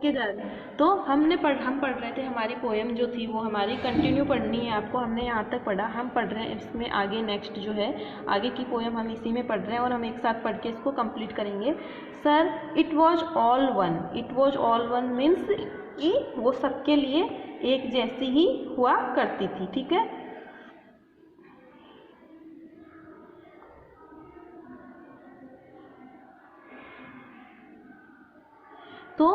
Okay जान, तो हम पढ़ रहे थे, हमारी पोएम जो थी वो हमारी कंटिन्यू पढ़नी है आपको। हमने यहाँ तक पढ़ा, हम पढ़ रहे हैं इसमें आगे नेक्स्ट जो है आगे की पोएम हम इसी में पढ़ रहे हैं और हम एक साथ पढ़ के इसको कंप्लीट करेंगे। Sir it was all one, it was all one means कि वो सबके लिए एक जैसी ही हुआ करती थी। ठीक है, तो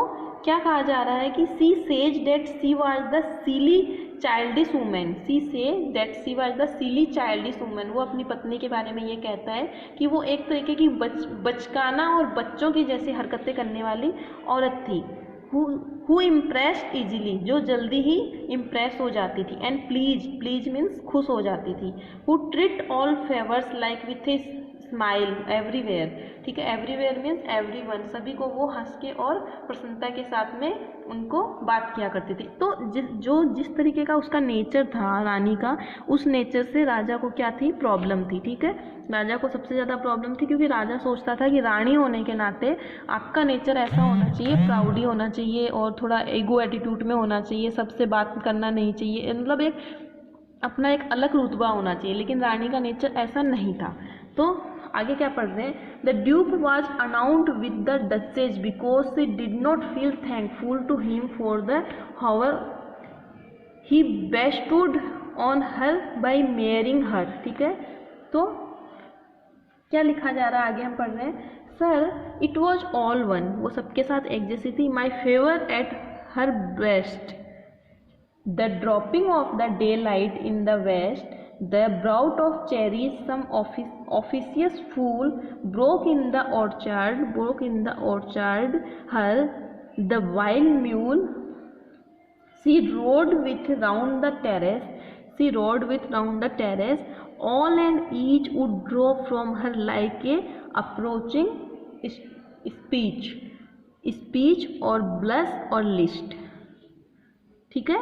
क्या कहा जा रहा है कि she says that she was the silly childish women, she say that she was the silly childish women. वो अपनी पत्नी के बारे में ये कहता है कि वो एक तरीके की बचकाना और बच्चों की जैसी हरकतें करने वाली औरत थी। हु इम्प्रेस्ड इजीली, जो जल्दी ही इम्प्रेस हो जाती थी। एंड प्लीज, प्लीज मीन्स खुश हो जाती थी। Who treat all favours like with a smile everywhere. ठीक है, एवरीवेयर मीन्स एवरीवन, सभी को वो हंस के और प्रसन्नता के साथ में उनको बात किया करती थी। तो जिस तरीके का उसका नेचर था रानी का, उस नेचर से राजा को क्या थी, प्रॉब्लम थी। ठीक है, राजा को सबसे ज़्यादा प्रॉब्लम थी, क्योंकि राजा सोचता था कि रानी होने के नाते आपका नेचर ऐसा होना चाहिए, प्राउडी होना चाहिए और थोड़ा ईगो एटीट्यूड में होना चाहिए, सबसे बात करना नहीं चाहिए, मतलब एक अपना एक अलग रुतबा होना चाहिए। लेकिन रानी का नेचर ऐसा नहीं था। तो आगे क्या पढ़ रहे हैं, the duke was annoyed with the duchess because she did not feel thankful to him for the honour he bestowed on her by marrying her. ठीक है, तो क्या लिखा जा रहा है, आगे हम पढ़ रहे हैं। Sir it was all one, वो सबके साथ एक जैसी थी। My favour at her best, the dropping of the daylight in the west, the brout of cherries some officious fool broke in the orchard, her the wild mule she rode with round the terrace, all and each would drop from her like a approaching speech or blush or list। ठीक है,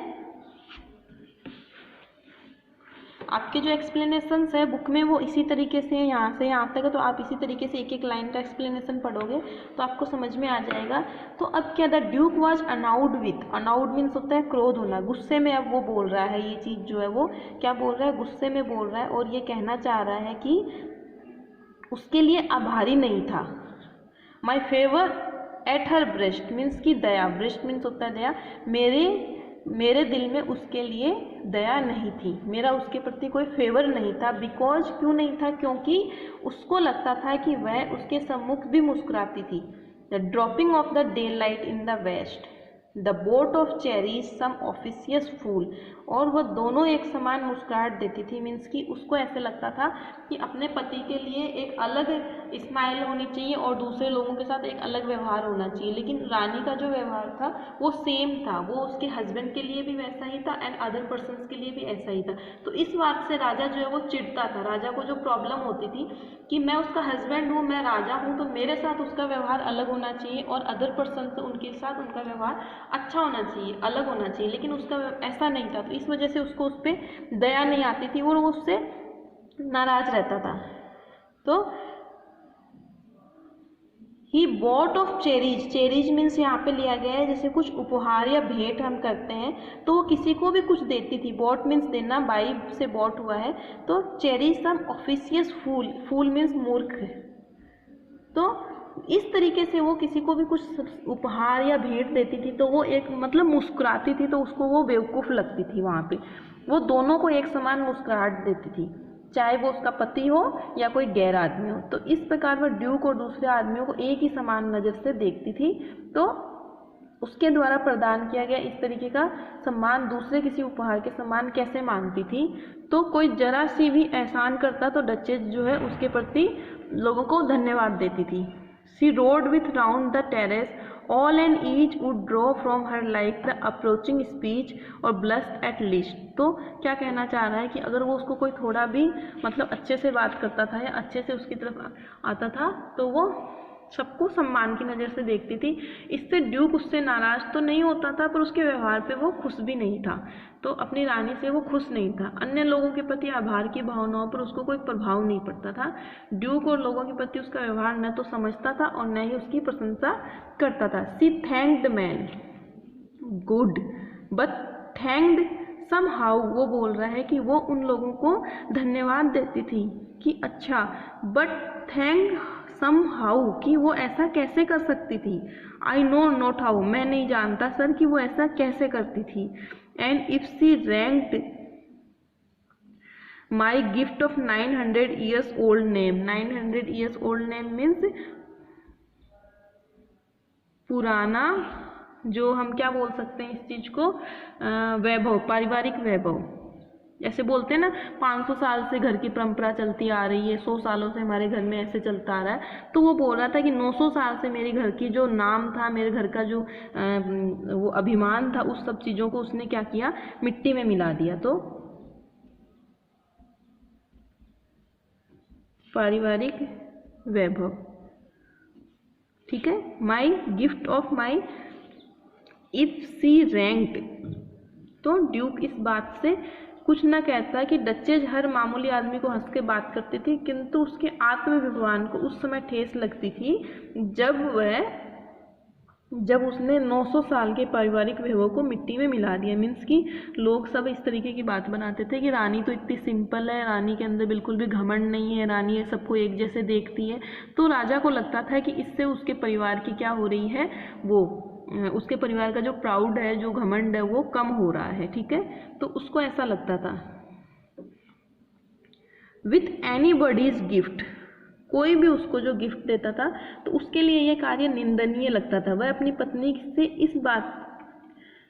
आपके जो explanations है book में वो इसी तरीके से यहाँ से यहाँ तक है, तो आप इसी तरीके से एक एक लाइन का एक्सप्लेनेशन पढ़ोगे तो आपको समझ में आ जाएगा। तो अब क्या, the duke was annoyed with, annoyed means होता है क्रोध होना, गुस्से में। अब वो बोल रहा है, ये चीज़ जो है वो क्या बोल रहा है, गुस्से में बोल रहा है और ये कहना चाह रहा है कि उसके लिए आभारी नहीं था। माई favour at her breast means की दया, ब्रेस्ट मीन्स होता है दया, मेरे दिल में उसके लिए दया नहीं थी, मेरा उसके प्रति कोई फेवर नहीं था। बिकॉज, क्यों नहीं था, क्योंकि उसको लगता था कि वह उसके सम्मुख भी मुस्कुराती थी। The dropping of the daylight in the west, the boat of cherries some officious fool, और वह दोनों एक समान मुस्कुराहट देती थी। मीन्स कि उसको ऐसे लगता था कि अपने पति के लिए एक अलग स्माइल होनी चाहिए और दूसरे लोगों के साथ एक अलग व्यवहार होना चाहिए। लेकिन रानी का जो व्यवहार था वो सेम था, वो उसके हस्बैंड के लिए भी वैसा ही था एंड अदर पर्सन्स के लिए भी ऐसा ही था। तो इस बात से राजा जो है वो चिढ़ता था। राजा को जो प्रॉब्लम होती थी कि मैं उसका हस्बैंड हूँ, मैं राजा हूँ, तो मेरे साथ उसका व्यवहार अलग होना चाहिए और अदर पर्सन से उनके साथ उनका व्यवहार अच्छा होना चाहिए, अलग होना चाहिए। लेकिन उसका ऐसा नहीं था, तो इस वजह से उसको उस पर दया नहीं आती थी और वो उससे नाराज रहता था। तो he bought of cherries, cherries means यहाँ पे लिया गया है जैसे कुछ उपहार या भेंट हम करते हैं तो वो किसी को भी कुछ देती थी। बॉट मीन्स देना, बाई से बॉट हुआ है। तो चेरीज सम ऑफिशियस फूल, फूल मीन्स मूर्ख। तो इस तरीके से वो किसी को भी कुछ उपहार या भेंट देती थी तो वो एक मतलब मुस्कुराती थी, तो उसको वो बेवकूफ़ लगती थी। वहाँ पे वो दोनों को एक समान मुस्कुराहट देती थी, चाहे वो उसका पति हो या कोई गैर आदमी हो। तो इस प्रकार वह ड्यूक और दूसरे आदमियों को एक ही समान नज़र से देखती थी। तो उसके द्वारा प्रदान किया गया इस तरीके का सम्मान दूसरे किसी उपहार के सम्मान कैसे मानती थी। तो कोई जरा सी भी एहसान करता तो डचेस जो है उसके प्रति लोगों को धन्यवाद देती थी। She road with round the terrace, all and each would draw from her like the approaching speech और ब्लस्ट एट लीस्ट। तो क्या कहना चाह रहा है कि अगर वो उसको कोई थोड़ा भी मतलब अच्छे से बात करता था या अच्छे से उसकी तरफ आता था तो वो सबको सम्मान की नज़र से देखती थी। इससे ड्यूक उससे नाराज़ तो नहीं होता था पर उसके व्यवहार पे वो खुश भी नहीं था। तो अपनी रानी से वो खुश नहीं था। अन्य लोगों के प्रति आभार की भावनाओं पर उसको कोई प्रभाव नहीं पड़ता था। ड्यूक और लोगों के प्रति उसका व्यवहार न तो समझता था और न ही उसकी प्रशंसा करता था। She thanked the man, good but thanked somehow, वो बोल रहा है कि वो उन लोगों को धन्यवाद देती थी कि अच्छा, बट थैंक समहाउ कि वो ऐसा कैसे कर सकती थी। आई नो नॉट हाउ, मैं नहीं जानता सर कि वो ऐसा कैसे करती थी। And if she ranked my gift of 900 years old name, 900 years old name means पुराना, जो हम क्या बोल सकते हैं इस चीज को, वैभव, पारिवारिक वैभव। ऐसे बोलते हैं ना 500 साल से घर की परंपरा चलती आ रही है, 100 सालों से हमारे घर में ऐसे चलता आ रहा है। तो वो बोल रहा था कि 900 साल से मेरे घर की जो नाम था, मेरे घर का जो वो अभिमान था, उस सब चीज़ों को उसने क्या किया, मिट्टी में मिला दिया। तो पारिवारिक वैभव, ठीक है। My gift of my if she ranked, तो ड्यूक इस बात से कुछ न कहता कि डचेज हर मामूली आदमी को हंस के बात करती थी, किंतु उसके आत्माभिमान को उस समय ठेस लगती थी जब उसने 900 साल के पारिवारिक वैभव को मिट्टी में मिला दिया। मीन्स कि लोग सब इस तरीके की बात बनाते थे कि रानी तो इतनी सिंपल है, रानी के अंदर बिल्कुल भी घमंड नहीं है, रानी सबको एक जैसे देखती है। तो राजा को लगता था कि इससे उसके परिवार की क्या हो रही है, वो उसके परिवार का जो प्राउड है, जो घमंड है, वो कम हो रहा है, ठीक है। तो उसको ऐसा लगता था। विथ एनीबॉडीज गिफ्ट, कोई भी उसको जो गिफ्ट देता था तो उसके लिए यह कार्य निंदनीय लगता था। वह अपनी पत्नी से इस बात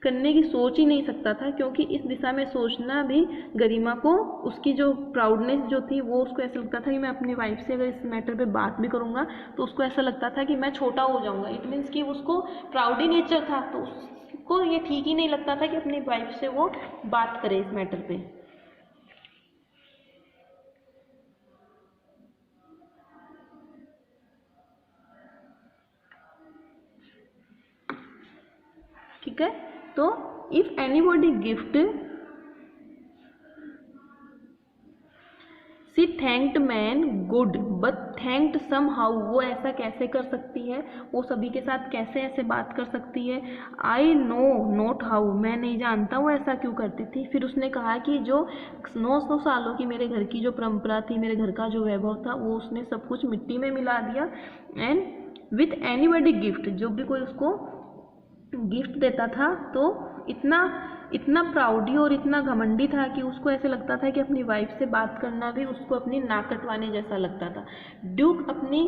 करने की सोच ही नहीं सकता था, क्योंकि इस दिशा में सोचना भी गरिमा को, उसकी जो प्राउडनेस जो थी, वो उसको ऐसा लगता था कि मैं अपनी वाइफ से अगर इस मैटर पे बात भी करूँगा तो उसको ऐसा लगता था कि मैं छोटा हो जाऊँगा। इट मीन्स कि उसको प्राउडी नेचर था, तो उसको ये ठीक ही नहीं लगता था कि अपनी वाइफ से वो बात करे इस मैटर पे। ठीक है। तो if anybody gift she thanked man good but thanked somehow, वो ऐसा कैसे कर सकती है, वो सभी के साथ कैसे ऐसे बात कर सकती है। आई नो नॉट हाउ, मैं नहीं जानता वो ऐसा क्यों करती थी। फिर उसने कहा कि जो 900 सालों की मेरे घर की जो परंपरा थी, मेरे घर का जो वैभव था, वो उसने सब कुछ मिट्टी में मिला दिया। एंड विथ एनीबॉडी गिफ्ट, जो भी कोई उसको गिफ्ट देता था तो इतना प्राउडी और इतना घमंडी था कि उसको ऐसे लगता था कि अपनी वाइफ से बात करना भी उसको अपनी नाक कटवाने जैसा लगता था। ड्यूक अपनी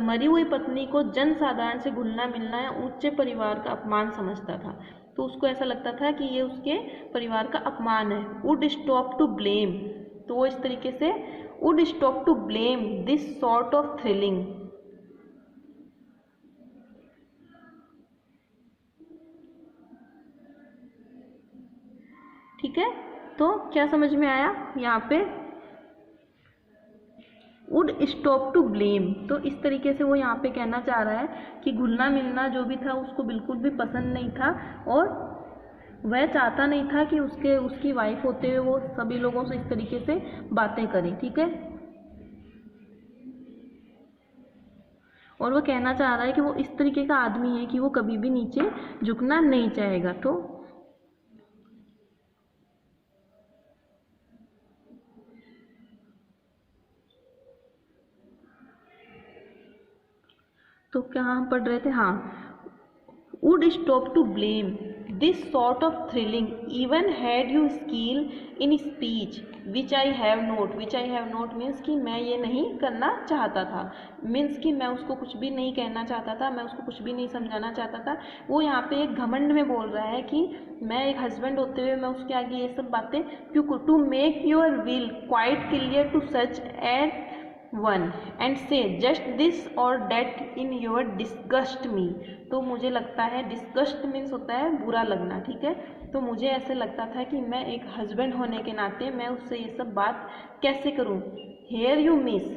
मरी हुई पत्नी को जन साधारण से घुलना मिलना या उच्च परिवार का अपमान समझता था। तो उसको ऐसा लगता था कि ये उसके परिवार का अपमान है। वुड स्टॉप टू ब्लेम, तो वो इस तरीके से would stop to blame this sort of thrilling. ठीक है। तो क्या समझ में आया यहाँ पे, वुड स्टॉप टू ब्लेम, तो इस तरीके से वो यहाँ पे कहना चाह रहा है कि घुलना मिलना जो भी था उसको बिल्कुल भी पसंद नहीं था, और वह चाहता नहीं था कि उसकी वाइफ होते हुए वो सभी लोगों से इस तरीके से बातें करे। ठीक है। और वो कहना चाह रहा है कि वो इस तरीके का आदमी है कि वो कभी भी नीचे झुकना नहीं चाहेगा। तो क्या हम पढ़ रहे थे, हाँ, would stop to blame this sort of thrilling even had you skill in speech which I have not. Which I have not means कि मैं ये नहीं करना चाहता था, मीन्स कि मैं उसको कुछ भी नहीं कहना चाहता था, मैं उसको कुछ भी नहीं समझाना चाहता था। वो यहाँ पे एक घमंड में बोल रहा है कि मैं एक हस्बैंड होते हुए मैं उसके आगे ये सब बातें क्यों, to make your will quite clear to such at one and say just this or that in your disgust me. तो मुझे लगता है, डिस्गस्ट मीन्स होता है बुरा लगना, ठीक है। तो मुझे ऐसे लगता था कि मैं एक हस्बैंड होने के नाते मैं उससे ये सब बात कैसे करूं। Here you miss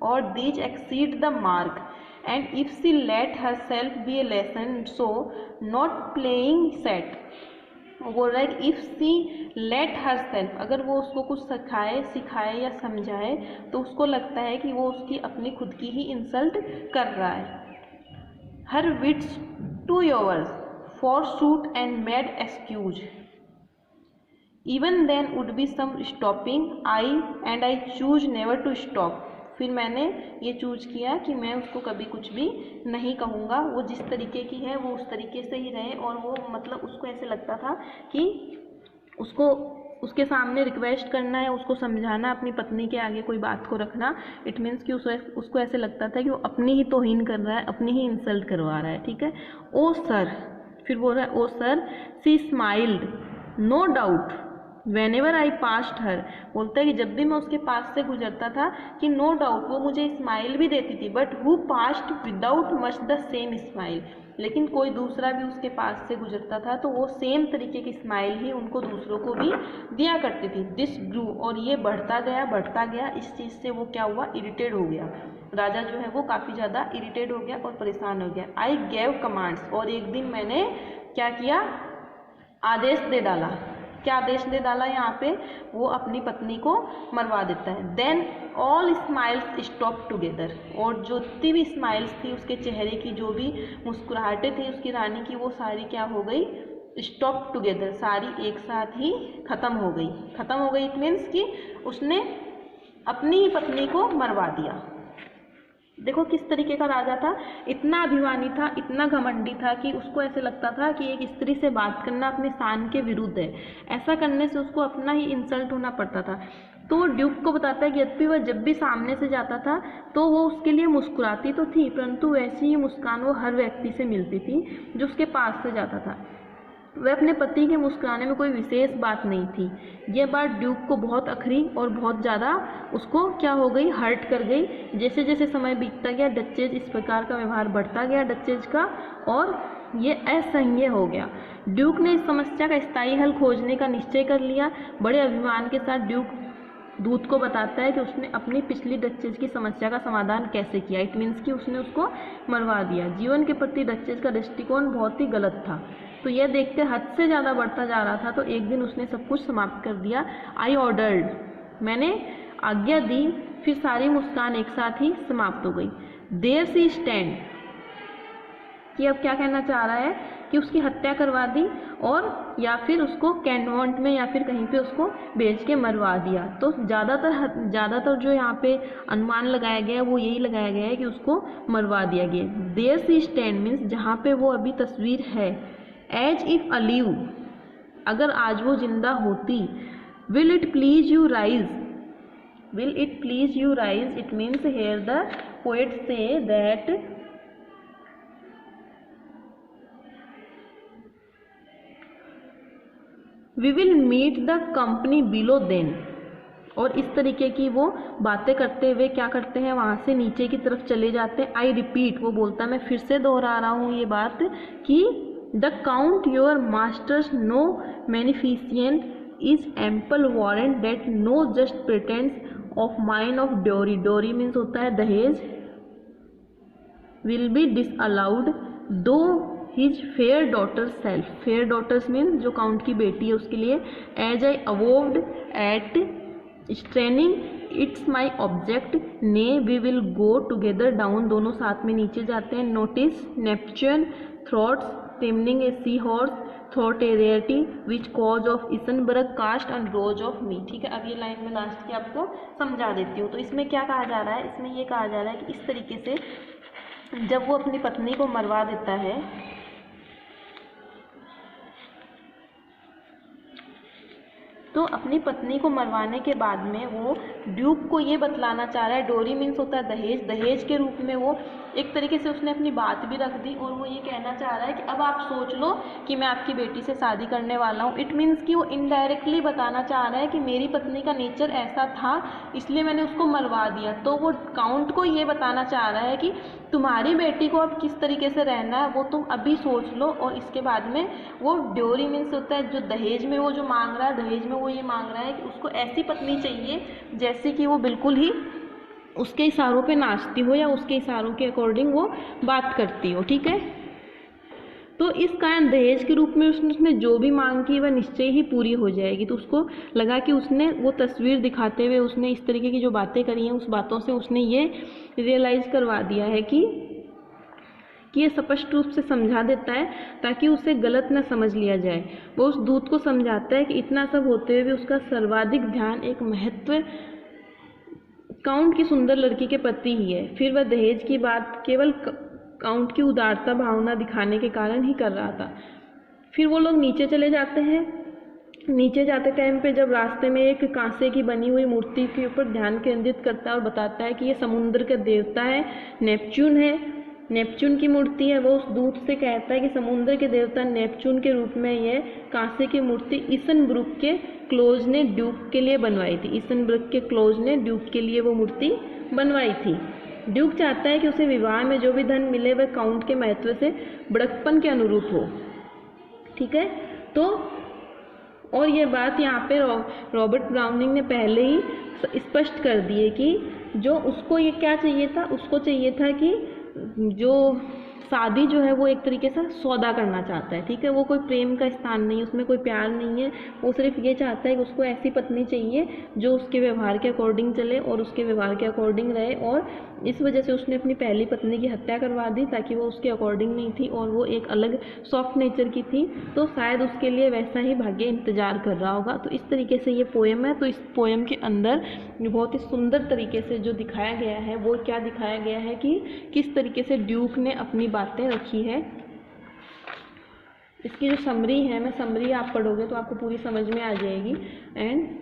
or these exceed the mark and if she let herself be a lesson so not playing set. वो बोल रहा है कि if she let herself, अगर वो उसको कुछ सिखाए या समझाए तो उसको लगता है कि वो उसकी अपनी खुद की ही इंसल्ट कर रहा है। Her wits to yours forsooth and made excuse. Even then would be some stopping. I choose never to stop. फिर मैंने ये चूज किया कि मैं उसको कभी कुछ भी नहीं कहूँगा, वो जिस तरीके की है वो उस तरीके से ही रहे। और वो मतलब उसको ऐसे लगता था कि उसको उसके सामने रिक्वेस्ट करना है, उसको समझाना, अपनी पत्नी के आगे कोई बात को रखना, इट मीन्स कि उसको ऐसे लगता था कि वो अपनी ही तौहीन कर रहा है, अपनी ही इंसल्ट करवा रहा है, ठीक है। ओ सर, फिर बोल रहा है oh sir, she smiled no doubt whenever I passed her. बोलता है कि जब भी मैं उसके पास से गुजरता था कि नो डाउट वो मुझे स्माइल भी देती थी, but who passed without much the same smile. लेकिन कोई दूसरा भी उसके पास से गुजरता था तो वो सेम तरीके की स्माइल ही उनको दूसरों को भी दिया करती थी। दिस ग्रू, और ये बढ़ता गया। इस चीज़ से वो क्या हुआ, इरिटेट हो गया। राजा जो है वो काफ़ी ज़्यादा इरिटेट हो गया और परेशान हो गया। आई गेव कमांड्स, और एक दिन मैंने क्या किया, आदेश दे डाला। क्या आदेश दे डाला यहाँ पे, वो अपनी पत्नी को मरवा देता है। Then all smiles stop together, और जो जितनी भी स्माइल्स थी उसके चेहरे की, जो भी मुस्कुराहटें थी उसकी रानी की, वो सारी क्या हो गई, स्टॉप टुगेदर, सारी एक साथ ही ख़त्म हो गई। इट मीन्स कि उसने अपनी ही पत्नी को मरवा दिया। देखो किस तरीके का राजा था, इतना अभिमानी था, इतना घमंडी था कि उसको ऐसे लगता था कि एक स्त्री से बात करना अपने शान के विरुद्ध है। ऐसा करने से उसको अपना ही इंसल्ट होना पड़ता था। तो वो ड्यूक को बताता है कि यद्यपि वह जब भी सामने से जाता था तो वो उसके लिए मुस्कुराती तो थी, परंतु वैसी ही मुस्कान वो हर व्यक्ति से मिलती थी जो उसके पास से जाता था। वह अपने पति के मुस्कुराने में कोई विशेष बात नहीं थी। यह बात ड्यूक को बहुत अखरी और बहुत ज़्यादा उसको क्या हो गई, हर्ट कर गई। जैसे जैसे समय बीतता गया डचेज इस प्रकार का व्यवहार बढ़ता गया डचेज का, और ये असह्य हो गया। ड्यूक ने इस समस्या का स्थायी हल खोजने का निश्चय कर लिया। बड़े अभिमान के साथ ड्यूक दूत को बताता है कि उसने अपनी पिछली डचेज की समस्या का समाधान कैसे किया। इट मीन्स कि उसने उसको मरवा दिया। जीवन के प्रति डचेज का दृष्टिकोण बहुत ही गलत था, तो यह देखते हद से ज़्यादा बढ़ता जा रहा था। तो एक दिन उसने सब कुछ समाप्त कर दिया। आई ऑर्डर्ड, मैंने आज्ञा दी, फिर सारी मुस्कान एक साथ ही समाप्त हो गई। देयर सी स्टैंड, कि अब क्या कहना चाह रहा है कि उसकी हत्या करवा दी और या फिर उसको कैंटोनमेंट में या फिर कहीं पे उसको बेच के मरवा दिया। तो ज़्यादातर जो यहाँ पे अनुमान लगाया गया वो यही लगाया गया है कि उसको मरवा दिया गया। देयर सी स्टैंड मीन्स जहाँ पे वो अभी तस्वीर है। एज इफ अलीव, अगर आज वो जिंदा होती। Will it please you rise, will it please you rise, it means here the poet say that we will meet the company below then. और इस तरीके की वो बातें करते हुए क्या करते हैं, वहाँ से नीचे की तरफ चले जाते हैं। आई रिपीट, वो बोलता है, मैं फिर से दोहरा रहा हूँ ये बात कि the count your master's known munificence is ample warrant that no just pretence of mine of dowry, dowry means होता है दहेज, will be disallowed though his fair daughter's self, fair daughters means जो काउंट की बेटी है उसके लिए। As I avowed at starting it's my object, nay we will go together down, दोनों साथ में नीचे जाते हैं। नोटिस नेपच्यून थ्रॉट्स taming a sea horse thought a rarity which Claus of Isenberg cast and rose of me. ठीक है, अब ये लाइन में लास्ट की आपको समझा देती हूँ। तो इसमें क्या कहा जा रहा है, इसमें ये कहा जा रहा है कि इस तरीके से जब वो अपनी पत्नी को मरवा देता है तो अपनी पत्नी को मरवाने के बाद में वो ड्यूक को ये बतलाना चाह रहा है, डोरी मीन्स होता है दहेज, दहेज के रूप में वो एक तरीके से उसने अपनी बात भी रख दी और वो ये कहना चाह रहा है कि अब आप सोच लो कि मैं आपकी बेटी से शादी करने वाला हूँ। इट मीन्स कि वो इनडायरेक्टली बताना चाह रहा है कि मेरी पत्नी का नेचर ऐसा था इसलिए मैंने उसको मरवा दिया। तो वो काउंट को ये बताना चाह रहा है कि तुम्हारी बेटी को अब किस तरीके से रहना है वो तुम अभी सोच लो। और इसके बाद में वो ड्योरी मीन्स होता है जो दहेज में वो जो मांग रहा है, दहेज में वो ये मांग रहा है कि उसको ऐसी पत्नी चाहिए जैसे कि वो बिल्कुल ही उसके इशारों पे नाचती हो या उसके इशारों के अकॉर्डिंग वो बात करती हो। ठीक है, तो इस कारण दहेज के रूप में उसने जो भी मांग की वह निश्चय ही पूरी हो जाएगी। तो उसको लगा कि उसने वो तस्वीर दिखाते हुए उसने इस तरीके की जो बातें करी हैं उस बातों से उसने ये रियलाइज़ करवा दिया है कि कि ये स्पष्ट रूप से समझा देता है ताकि उसे गलत न समझ लिया जाए। वो उस दूत को समझाता है कि इतना सब होते हुए भी उसका सर्वाधिक ध्यान एक महत्व काउंट की सुंदर लड़की के प्रति ही है। फिर वह दहेज की बात केवल काउंट की उदारता भावना दिखाने के कारण ही कर रहा था। फिर वो लोग नीचे चले जाते हैं। नीचे जाते टाइम पे जब रास्ते में एक कांसे की बनी हुई मूर्ति के ऊपर ध्यान केंद्रित करता है और बताता है कि ये समुद्र का देवता है, नेपच्यून है, नेपच्यून की मूर्ति है। वो उस दूत से कहता है कि समुद्र के देवता नेपच्यून के रूप में ये कांसे की मूर्ति ईसनब्रुक के क्लोज ने ड्यूक के लिए बनवाई थी। ईसनब्रुक के क्लोज ने ड्यूक के लिए वो मूर्ति बनवाई थी। ड्यूक चाहता है कि उसे विवाह में जो भी धन मिले वह काउंट के महत्व से बड़कपन के अनुरूप हो। ठीक है, तो और ये बात यहाँ पे रॉबर्ट ब्राउनिंग ने पहले ही स्पष्ट कर दी है कि जो उसको ये क्या चाहिए था, उसको चाहिए था कि जो शादी जो है वो एक तरीके से सौदा करना चाहता है। ठीक है, वो कोई प्रेम का स्थान नहीं है, उसमें कोई प्यार नहीं है। वो सिर्फ ये चाहता है कि उसको ऐसी पत्नी चाहिए जो उसके व्यवहार के अकॉर्डिंग चले और उसके व्यवहार के अकॉर्डिंग रहे। और इस वजह से उसने अपनी पहली पत्नी की हत्या करवा दी ताकि वो उसके अकॉर्डिंग नहीं थी और वो एक अलग सॉफ्ट नेचर की थी। तो शायद उसके लिए वैसा ही भाग्य इंतजार कर रहा होगा। तो इस तरीके से ये पोएम है। तो इस पोएम के अंदर बहुत ही सुंदर तरीके से जो दिखाया गया है वो क्या दिखाया गया है कि किस तरीके से ड्यूक ने अपनी बातें रखी है। इसकी जो समरी है, मैं समरी आप पढ़ोगे तो आपको पूरी समझ में आ जाएगी। एंड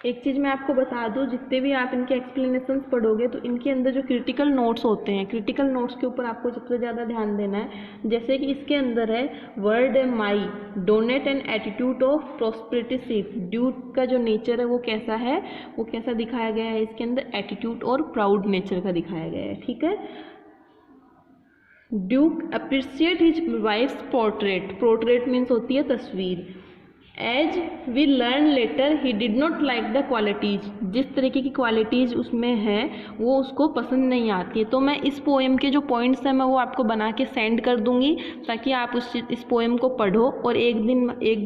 एक चीज़ मैं आपको बता दूं, जितने भी आप इनके एक्सप्लेनेशंस पढ़ोगे तो इनके अंदर जो क्रिटिकल नोट्स होते हैं, क्रिटिकल नोट्स के ऊपर आपको सबसे ज़्यादा ध्यान देना है। जैसे कि इसके अंदर है word my donate an attitude of prosperity sheaf. Duke का जो नेचर है वो कैसा है, वो कैसा दिखाया गया है इसके अंदर, एटीट्यूड और प्राउड नेचर का दिखाया गया है। ठीक है, duke appreciate his wife's portrait. Portrait means होती है तस्वीर। As we learn later he did not like the qualities. जिस तरीके की क्वालिटीज़ उसमें है वो उसको पसंद नहीं आती है। तो मैं इस पोएम के जो पॉइंट्स हैं मैं वो आपको बना के सेंड कर दूंगी ताकि आप इस पोएम को पढ़ो। और एक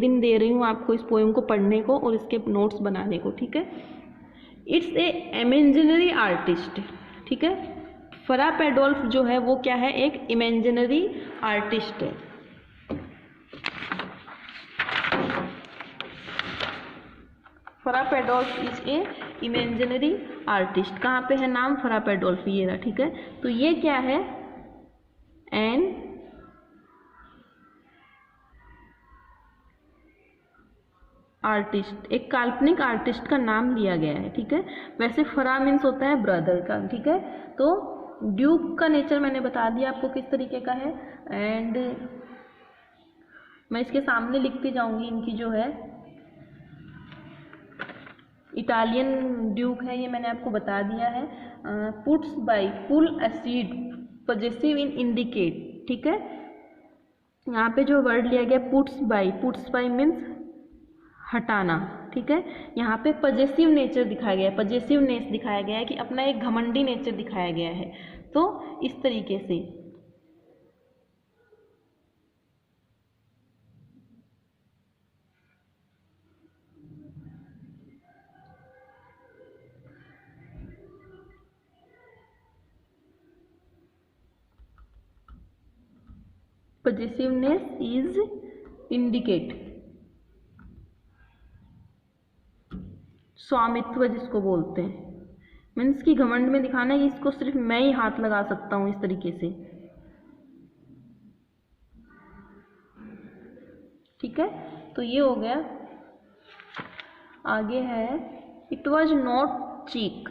दिन दे रही हूँ आपको इस पोएम को पढ़ने को और इसके नोट्स बनाने को। ठीक है, इट्स ए इमेजिनरी आर्टिस्ट। ठीक है, फरा पेडोल्फ जो है वो क्या है, एक इमेजिनरी आर्टिस्ट है। फरा पेडोल्फ इज ए इमेजिनरी आर्टिस्ट। कहाँ पे है नाम, फरा पेडोल्फ, ये रहा। ठीक है, तो ये क्या है, एन आर्टिस्ट, एक काल्पनिक आर्टिस्ट का नाम लिया गया है। ठीक है, वैसे फरा मीन्स होता है ब्रदर का। ठीक है, तो ड्यूक का नेचर मैंने बता दिया आपको किस तरीके का है। एंड मैं इसके सामने लिखती जाऊंगी इनकी जो है इटालियन ड्यूक है, ये मैंने आपको बता दिया है। Puts by full acid possessive in indicate. ठीक है, यहाँ पे जो वर्ड लिया गया पुट्स बाई मीन्स हटाना। ठीक है, यहाँ पे पॉजेसिव नेचर दिखाया गया है, पॉजेसिवनेस दिखाया गया है कि अपना एक घमंडी नेचर दिखाया गया है। तो इस तरीके से possessiveness is indicate, स्वामित्व जिसको बोलते हैं, मीन्स की घमंड में दिखाना है कि इसको सिर्फ मैं ही हाथ लगा सकता हूं, इस तरीके से। ठीक है, तो ये हो गया। आगे है इट वॉज नॉट चीक।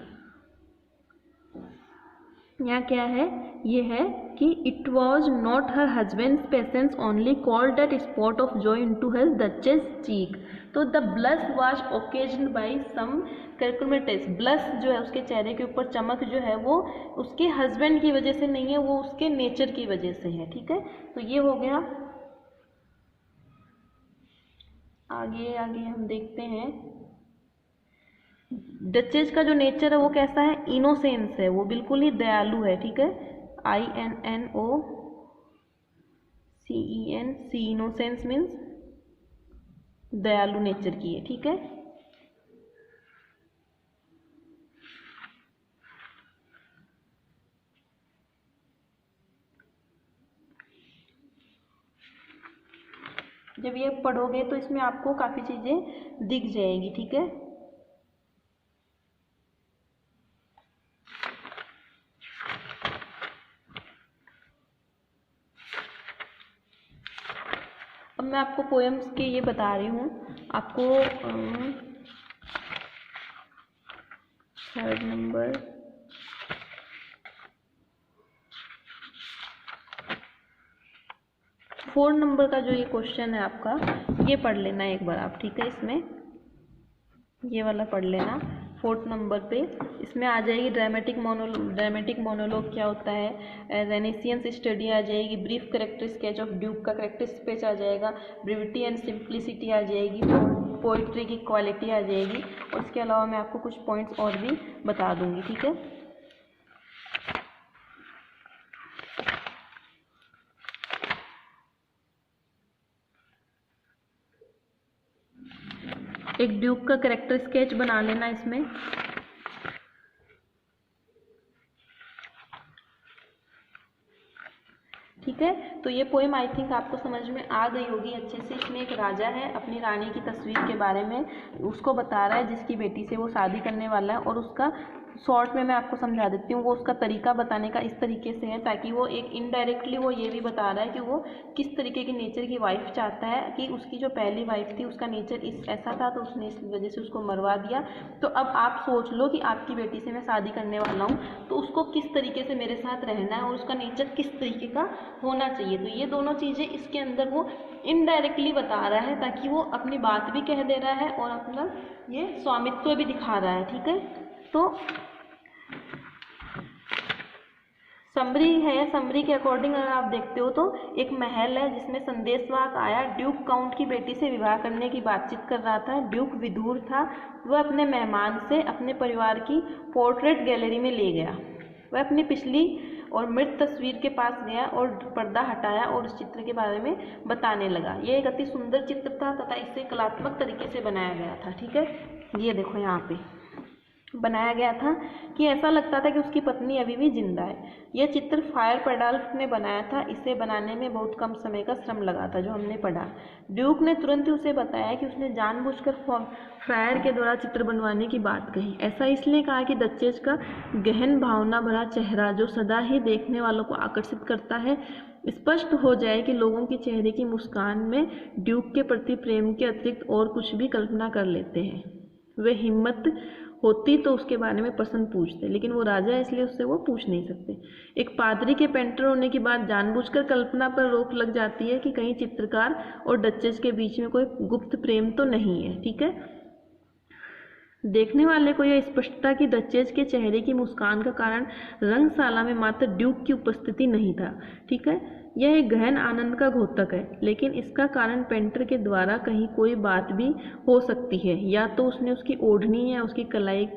यहाँ क्या है, ये है कि it was not her husband's patience only called that spot of joy into her duchess cheek. तो the blush was occasioned by some calculates. Blush जो है उसके चेहरे के ऊपर चमक जो है वो उसके हस्बैंड की वजह से नहीं है, वो उसके नेचर की वजह से है। ठीक है, तो ये हो गया। आगे हम देखते हैं डचेस का जो नेचर है वो कैसा है, इनोसेंस है, वो बिल्कुल ही दयालु है। ठीक है, INNOCENC, इनोसेंस मीन्स दयालु नेचर की है। ठीक है, जब ये पढ़ोगे तो इसमें आपको काफ़ी चीज़ें दिख जाएगी, ठीक है। अब मैं आपको पोएम्स के ये बता रही हूँ आपको। 3rd नंबर, 4 नंबर का जो ये क्वेश्चन है आपका, ये पढ़ लेना एक बार आप, ठीक है। इसमें ये वाला पढ़ लेना 4th नंबर पे। इसमें आ जाएगी ड्रामेटिक मोनोलॉग क्या होता है, रेनेसियंस स्टडी आ जाएगी, brief character sketch of Duke का करेक्टर स्केच आ जाएगा, ब्रिविटी एंड सिंप्लिसिटी आ जाएगी, पोइट्री की क्वालिटी आ जाएगी, और इसके अलावा मैं आपको कुछ पॉइंट्स और भी बता दूंगी, ठीक है। एक ड्यूक का करेक्टर स्केच बना लेना इसमें। ठीक है, तो ये पोएम आई थिंक आपको समझ में आ गई होगी अच्छे से। इसमें एक राजा है, अपनी रानी की तस्वीर के बारे में उसको बता रहा है जिसकी बेटी से वो शादी करने वाला है, और उसका शॉर्ट में मैं आपको समझा देती हूँ। वो उसका तरीका बताने का इस तरीके से है ताकि वो एक इनडायरेक्टली वो ये भी बता रहा है कि वो किस तरीके की नेचर की वाइफ चाहता है, कि उसकी जो पहली वाइफ थी उसका नेचर ऐसा था तो उसने इस वजह से उसको मरवा दिया। तो अब आप सोच लो कि आपकी बेटी से मैं शादी करने वाला हूँ तो उसको किस तरीके से मेरे साथ रहना है और उसका नेचर किस तरीके का होना चाहिए। तो ये दोनों चीज़ें इसके अंदर वो इनडायरेक्टली बता रहा है ताकि वो अपनी बात भी कह दे रहा है और अपना ये स्वामित्व भी दिखा रहा है, ठीक है। तो समरी के अकॉर्डिंग अगर आप देखते हो तो एक महल है जिसमें संदेशवाहक आया, ड्यूक काउंट की बेटी से विवाह करने की बातचीत कर रहा था। ड्यूक विदूर था, वह अपने मेहमान से अपने परिवार की पोर्ट्रेट गैलरी में ले गया। वह अपनी पिछली और मृत तस्वीर के पास गया और पर्दा हटाया और उस चित्र के बारे में बताने लगा। यह एक अति सुंदर चित्र था तथा इसे कलात्मक तरीके से बनाया गया था, ठीक है। ये देखो यहाँ पे बनाया गया था कि ऐसा लगता था कि उसकी पत्नी अभी भी जिंदा है। यह चित्र फायर पेडाल्फ ने बनाया था। इसे बनाने में बहुत कम समय का श्रम लगा था, जो हमने पढ़ा। ड्यूक ने तुरंत ही उसे बताया कि उसने जानबूझकर फ्रायर के द्वारा चित्र बनवाने की बात कही। ऐसा इसलिए कहा कि डचेस का गहन भावना भरा चेहरा, जो सदा ही देखने वालों को आकर्षित करता है, स्पष्ट हो जाए कि लोगों के चेहरे की मुस्कान में ड्यूक के प्रति प्रेम के अतिरिक्त और कुछ भी कल्पना कर लेते हैं। वे हिम्मत होती तो उसके बारे में प्रश्न पूछते, लेकिन वो राजा है इसलिए उससे वो पूछ नहीं सकते। एक पादरी के पेंटर होने के बाद जानबूझकर कल्पना पर रोक लग जाती है कि कहीं चित्रकार और डचेस के बीच में कोई गुप्त प्रेम तो नहीं है, ठीक है। देखने वाले को यह स्पष्टता कि डचेस के चेहरे की मुस्कान का कारण रंगशाला में मात्र ड्यूक की उपस्थिति नहीं था, ठीक है। यह एक गहन आनंद का घोतक है, लेकिन इसका कारण पेंटर के द्वारा कहीं कोई बात भी हो सकती है। या तो उसने उसकी ओढ़नी या उसकी कलाई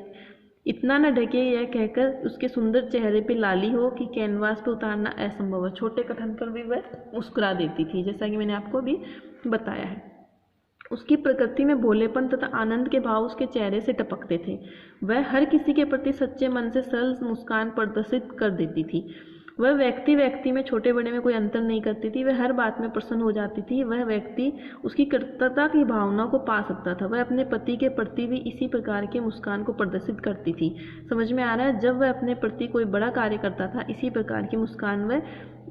इतना न ढके, यह कहकर उसके सुंदर चेहरे पे लाली हो कि कैनवास पे उतारना असंभव है। छोटे कथन पर भी वह मुस्कुरा देती थी, जैसा कि मैंने आपको भी बताया है। उसकी प्रकृति में भोलेपन तथा आनंद के भाव उसके चेहरे से टपकते थे। वह हर किसी के प्रति सच्चे मन से सरल मुस्कान प्रदर्शित कर देती थी। वह व्यक्ति में छोटे बड़े में कोई अंतर नहीं करती थी। वह हर बात में प्रसन्न हो जाती थी। वह व्यक्ति उसकी कर्तव्यता की भावना को पा सकता था। वह अपने पति के प्रति भी इसी प्रकार के मुस्कान को प्रदर्शित करती थी। समझ में आ रहा है? जब वह अपने प्रति कोई बड़ा कार्य करता था, इसी प्रकार की मुस्कान वह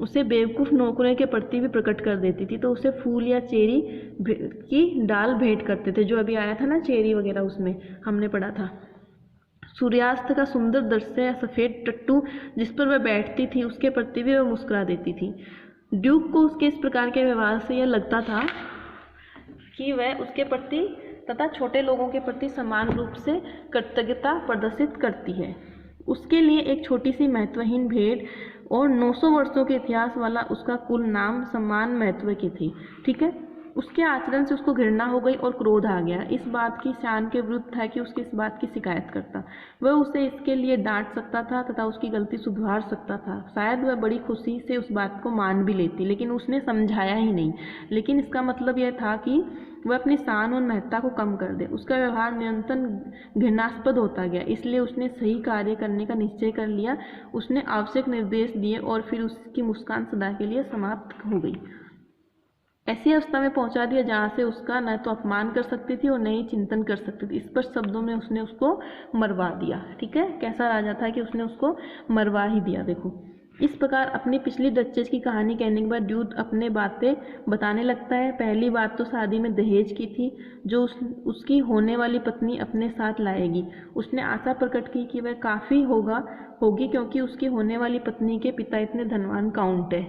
उसे बेवकूफ़ नौकरों के प्रति भी प्रकट कर देती थी। तो उसे फूल या चेरी की डाल भेंट करते थे, जो अभी आया था ना चेरी वगैरह, उसमें हमने पढ़ा था। सूर्यास्त का सुंदर दृश्य या सफ़ेद टट्टू जिस पर वह बैठती थी, उसके प्रति भी वह मुस्कुरा देती थी। ड्यूक को उसके इस प्रकार के व्यवहार से यह लगता था कि वह उसके प्रति तथा छोटे लोगों के प्रति समान रूप से कृतज्ञता प्रदर्शित करती है। उसके लिए एक छोटी सी महत्वहीन भेंट और 900 वर्षों के इतिहास वाला उसका कुल नाम समान महत्व की थी, ठीक है। उसके आचरण से उसको घृणा हो गई और क्रोध आ गया। इस बात की शान के विरुद्ध था कि उसकी इस बात की शिकायत करता। वह उसे इसके लिए डांट सकता था तथा उसकी गलती सुधार सकता था। शायद वह बड़ी खुशी से उस बात को मान भी लेती, लेकिन उसने समझाया ही नहीं। लेकिन इसका मतलब यह था कि वह अपनी शान और महत्ता को कम कर दे। उसका व्यवहार निरंतर घृणास्पद होता गया, इसलिए उसने सही कार्य करने का निश्चय कर लिया। उसने आवश्यक निर्देश दिए और फिर उसकी मुस्कान सदा के लिए समाप्त हो गई। ऐसी अवस्था में पहुंचा दिया जहाँ से उसका न तो अपमान कर सकती थी और न ही चिंतन कर सकती थी। स्पष्ट शब्दों में उसने उसको मरवा दिया। ठीक है, कैसा राजा था कि उसने उसको मरवा ही दिया। देखो, इस प्रकार अपनी पिछली डचेस की कहानी कहने के बाद ड्यूक अपने बातें बताने लगता है। पहली बात तो शादी में दहेज की थी, जो उसकी होने वाली पत्नी अपने साथ लाएगी। उसने आशा प्रकट की कि वह काफ़ी होगी क्योंकि उसकी होने वाली पत्नी के पिता इतने धनवान काउंट है।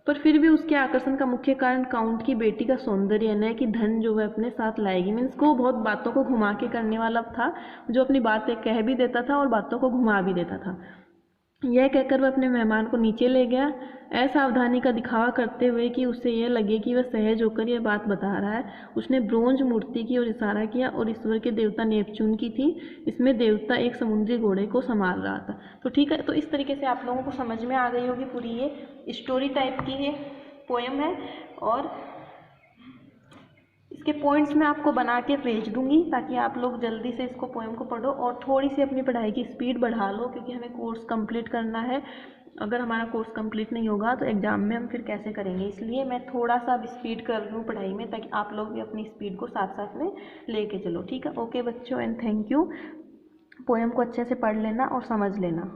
पर फिर भी उसके आकर्षण का मुख्य कारण काउंट की बेटी का सौंदर्य न कि धन जो वह अपने साथ लाएगी। मीन्स को बहुत बातों को घुमा के करने वाला था, जो अपनी बातें कह भी देता था और बातों को घुमा भी देता था। यह कहकर वह अपने मेहमान को नीचे ले गया, असावधानी का दिखावा करते हुए कि उसे यह लगे कि वह सहज होकर यह बात बता रहा है। उसने ब्रोंज मूर्ति की ओर इशारा किया और ईश्वर के देवता नेपच्यून की थी। इसमें देवता एक समुद्री घोड़े को संभाल रहा था। तो ठीक है, तो इस तरीके से आप लोगों को समझ में आ गई होगी पूरी ये स्टोरी टाइप की ये पोएम है। और इसके पॉइंट्स मैं आपको बना के भेज दूंगी ताकि आप लोग जल्दी से इसको पोएम को पढ़ो और थोड़ी सी अपनी पढ़ाई की स्पीड बढ़ा लो, क्योंकि हमें कोर्स कंप्लीट करना है। अगर हमारा कोर्स कंप्लीट नहीं होगा तो एग्ज़ाम में हम फिर कैसे करेंगे, इसलिए मैं थोड़ा सा अब स्पीड कर रही हूँ पढ़ाई में, ताकि आप लोग भी अपनी स्पीड को साथ साथ में लेके चलो। ठीक है, ओके बच्चों, एंड थैंक यू। पोएम को अच्छे से पढ़ लेना और समझ लेना।